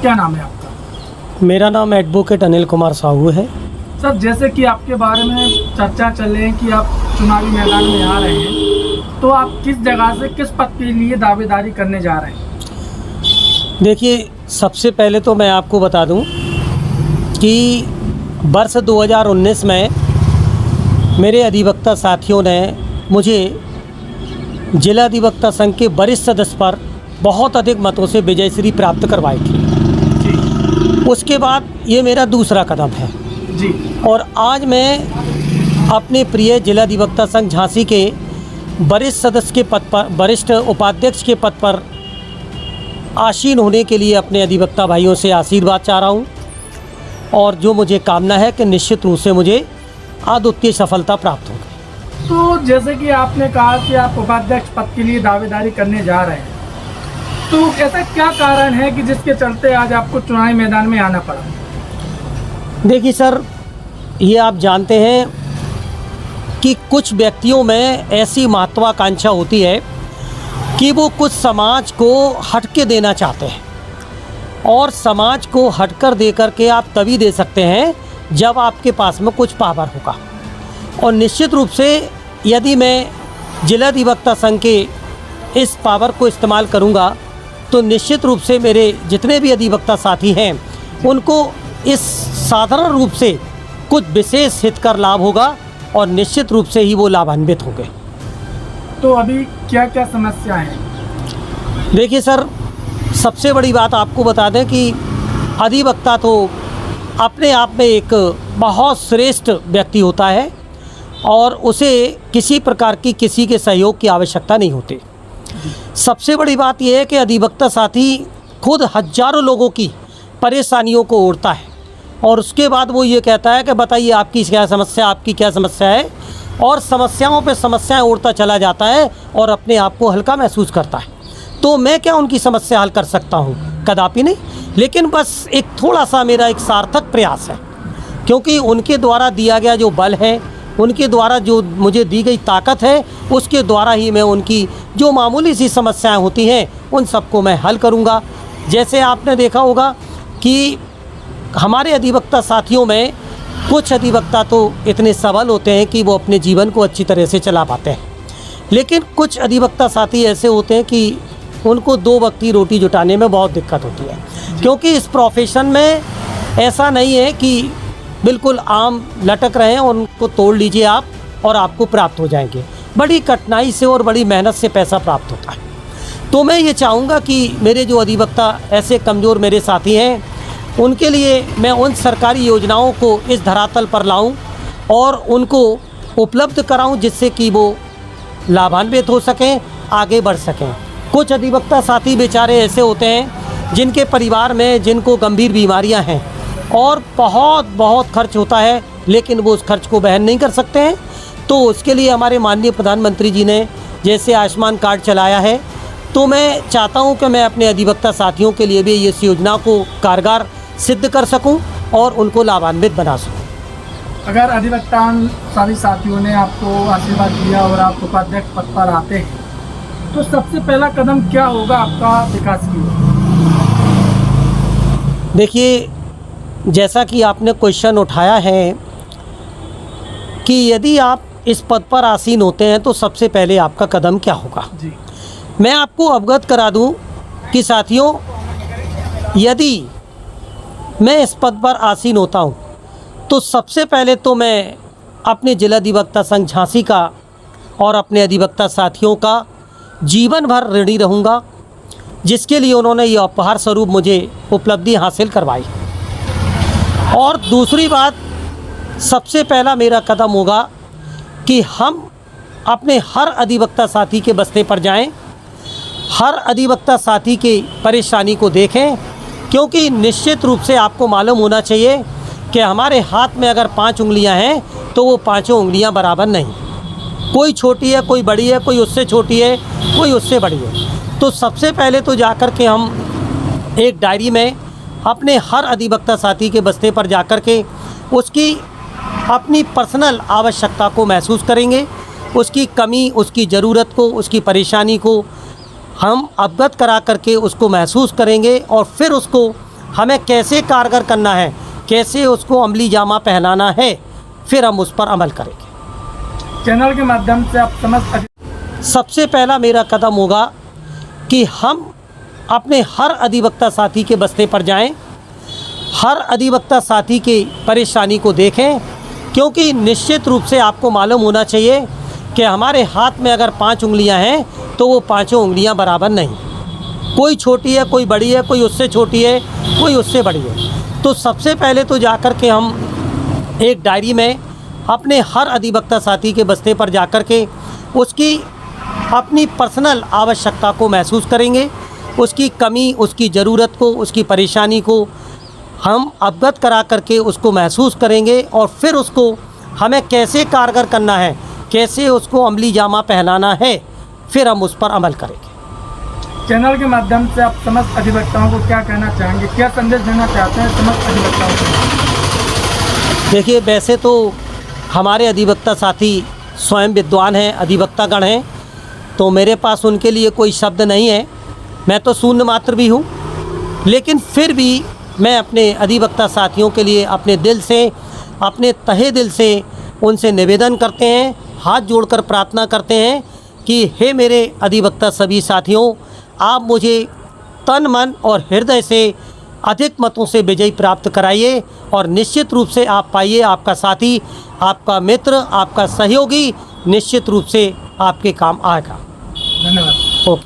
क्या नाम है आपका? मेरा नाम एडवोकेट अनिल कुमार साहू है। सर, जैसे कि आपके बारे में चर्चा चल रही है कि आप चुनावी मैदान में आ रहे हैं, तो आप किस जगह से किस पद के लिए दावेदारी करने जा रहे हैं? देखिए, सबसे पहले तो मैं आपको बता दूं कि वर्ष 2019 में मेरे अधिवक्ता साथियों ने मुझे जिला अधिवक्ता संघ के वरिष्ठ सदस्य पर बहुत अधिक मतों से विजयश्री प्राप्त करवाई थी। जी उसके बाद ये मेरा दूसरा कदम है जी। और आज मैं अपने प्रिय जिला अधिवक्ता संघ झांसी के वरिष्ठ सदस्य के पद पर, वरिष्ठ उपाध्यक्ष के पद पर आसीन होने के लिए अपने अधिवक्ता भाइयों से आशीर्वाद चाह रहा हूँ और जो मुझे कामना है कि निश्चित रूप से मुझे अद्वितीय सफलता प्राप्त होगी। तो जैसे कि आपने कहा कि आप उपाध्यक्ष पद के लिए दावेदारी करने जा रहे हैं, तो ऐसा क्या कारण है कि जिसके चलते आज आपको चुनावी मैदान में आना पड़ा? देखिए सर, ये आप जानते हैं कि कुछ व्यक्तियों में ऐसी महत्वाकांक्षा होती है कि वो कुछ समाज को हटके देना चाहते हैं और समाज को हटकर दे करके आप तभी दे सकते हैं जब आपके पास में कुछ पावर होगा। और निश्चित रूप से यदि मैं जिला अधिवक्ता संघ के इस पावर को इस्तेमाल करूंगा तो निश्चित रूप से मेरे जितने भी अधिवक्ता साथी हैं उनको इस साधारण रूप से कुछ विशेष हितकर लाभ होगा और निश्चित रूप से ही वो लाभान्वित होंगे। तो अभी क्या क्या समस्याएं हैं? देखिए सर, सबसे बड़ी बात आपको बता दें कि अधिवक्ता तो अपने आप में एक बहुत श्रेष्ठ व्यक्ति होता है और उसे किसी प्रकार की किसी के सहयोग की आवश्यकता नहीं होती। सबसे बड़ी बात यह है कि अधिवक्ता साथी खुद हजारों लोगों की परेशानियों को ओढ़ता है और उसके बाद वो ये कहता है कि बताइए आपकी क्या समस्या, आपकी क्या समस्या है, और समस्याओं पे समस्याएं ओढ़ता चला जाता है और अपने आप को हल्का महसूस करता है। तो मैं क्या उनकी समस्या हल कर सकता हूँ? कदापि नहीं। लेकिन बस एक थोड़ा सा मेरा एक सार्थक प्रयास है, क्योंकि उनके द्वारा दिया गया जो बल है, उनके द्वारा जो मुझे दी गई ताकत है, उसके द्वारा ही मैं उनकी जो मामूली सी समस्याएं होती हैं उन सबको मैं हल करूंगा। जैसे आपने देखा होगा कि हमारे अधिवक्ता साथियों में कुछ अधिवक्ता तो इतने सबल होते हैं कि वो अपने जीवन को अच्छी तरह से चला पाते हैं, लेकिन कुछ अधिवक्ता साथी ऐसे होते हैं कि उनको दो वक्त की रोटी जुटाने में बहुत दिक्कत होती है। क्योंकि इस प्रोफेशन में ऐसा नहीं है कि बिल्कुल आम लटक रहे हैं और उनको तोड़ लीजिए आप और आपको प्राप्त हो जाएंगे। बड़ी कठिनाई से और बड़ी मेहनत से पैसा प्राप्त होता है। तो मैं ये चाहूँगा कि मेरे जो अधिवक्ता ऐसे कमज़ोर मेरे साथी हैं उनके लिए मैं उन सरकारी योजनाओं को इस धरातल पर लाऊं और उनको उपलब्ध कराऊं जिससे कि वो लाभान्वित हो सकें, आगे बढ़ सकें। कुछ अधिवक्ता साथी बेचारे ऐसे होते हैं जिनके परिवार में जिनको गंभीर बीमारियां हैं और बहुत खर्च होता है, लेकिन वो उस खर्च को वहन नहीं कर सकते हैं। तो उसके लिए हमारे माननीय प्रधानमंत्री जी ने जैसे आयुष्मान कार्ड चलाया है, तो मैं चाहता हूं कि मैं अपने अधिवक्ता साथियों के लिए भी इस योजना को कारगर सिद्ध कर सकूं और उनको लाभान्वित बना सकूं। अगर अधिवक्ता सभी साथियों ने आपको आशीर्वाद दिया और आप उपाध्यक्ष पद पर आते हैं, तो सबसे पहला कदम क्या होगा आपका विकास की ओर? देखिए, जैसा कि आपने क्वेश्चन उठाया है कि यदि आप इस पद पर आसीन होते हैं तो सबसे पहले आपका कदम क्या होगा। जी, मैं आपको अवगत करा दूं कि साथियों, यदि मैं इस पद पर आसीन होता हूं तो सबसे पहले तो मैं अपने जिला अधिवक्ता संघ झांसी का और अपने अधिवक्ता साथियों का जीवन भर ऋणी रहूँगा, जिसके लिए उन्होंने ये उपहार स्वरूप मुझे उपलब्धि हासिल करवाई। और दूसरी बात, सबसे पहला मेरा कदम होगा कि हम अपने हर अधिवक्ता साथी के बस्ते पर जाएं, हर अधिवक्ता साथी की परेशानी को देखें, क्योंकि निश्चित रूप से आपको मालूम होना चाहिए कि हमारे हाथ में अगर 5 उंगलियां हैं तो वो पाँचों उंगलियां बराबर नहीं। कोई छोटी है, कोई बड़ी है, कोई उससे छोटी है, कोई उससे बड़ी है। तो सबसे पहले तो जाकर के हम एक डायरी में अपने हर अधिवक्ता साथी के बस्ते पर जाकर के उसकी अपनी पर्सनल आवश्यकता को महसूस करेंगे, उसकी कमी, उसकी ज़रूरत को, उसकी परेशानी को हम अवगत करा करके उसको महसूस करेंगे और फिर उसको हमें कैसे कारगर करना है, कैसे उसको अमली जामा पहनाना है, फिर हम उस पर अमल करेंगे। चैनल के माध्यम से आप समस्त सबसे पहला मेरा कदम होगा कि हम अपने हर अधिवक्ता साथी के बस्ते पर जाएं, हर अधिवक्ता साथी की परेशानी को देखें, क्योंकि निश्चित रूप से आपको मालूम होना चाहिए कि हमारे हाथ में अगर 5 उंगलियां हैं तो वो पाँचों उंगलियां बराबर नहीं, कोई छोटी है, कोई बड़ी है, कोई उससे छोटी है, कोई उससे बड़ी है। तो सबसे पहले तो जाकर के हम एक डायरी में अपने हर अधिवक्ता साथी के बस्ते पर जाकर के उसकी अपनी पर्सनल आवश्यकता को महसूस करेंगे, उसकी कमी, उसकी ज़रूरत को, उसकी परेशानी को हम अवगत करा करके उसको महसूस करेंगे और फिर उसको हमें कैसे कारगर करना है, कैसे उसको अमली जामा पहनाना है, फिर हम उस पर अमल करेंगे। चैनल के माध्यम से आप समस्त अधिवक्ताओं को क्या कहना चाहेंगे, क्या संदेश देना चाहते हैं समस्त अधिवक्ताओं को? देखिए, वैसे तो हमारे अधिवक्ता साथी स्वयं विद्वान हैं, अधिवक्तागण हैं, तो मेरे पास उनके लिए कोई शब्द नहीं है, मैं तो शून्य मात्र भी हूँ। लेकिन फिर भी मैं अपने अधिवक्ता साथियों के लिए अपने दिल से, अपने तहे दिल से उनसे निवेदन करते हैं, हाथ जोड़कर प्रार्थना करते हैं कि हे मेरे अधिवक्ता सभी साथियों, आप मुझे तन मन और हृदय से अधिक मतों से विजयी प्राप्त कराइए और निश्चित रूप से आप पाइए आपका साथी, आपका मित्र, आपका सहयोगी निश्चित रूप से आपके काम आएगा। धन्यवाद।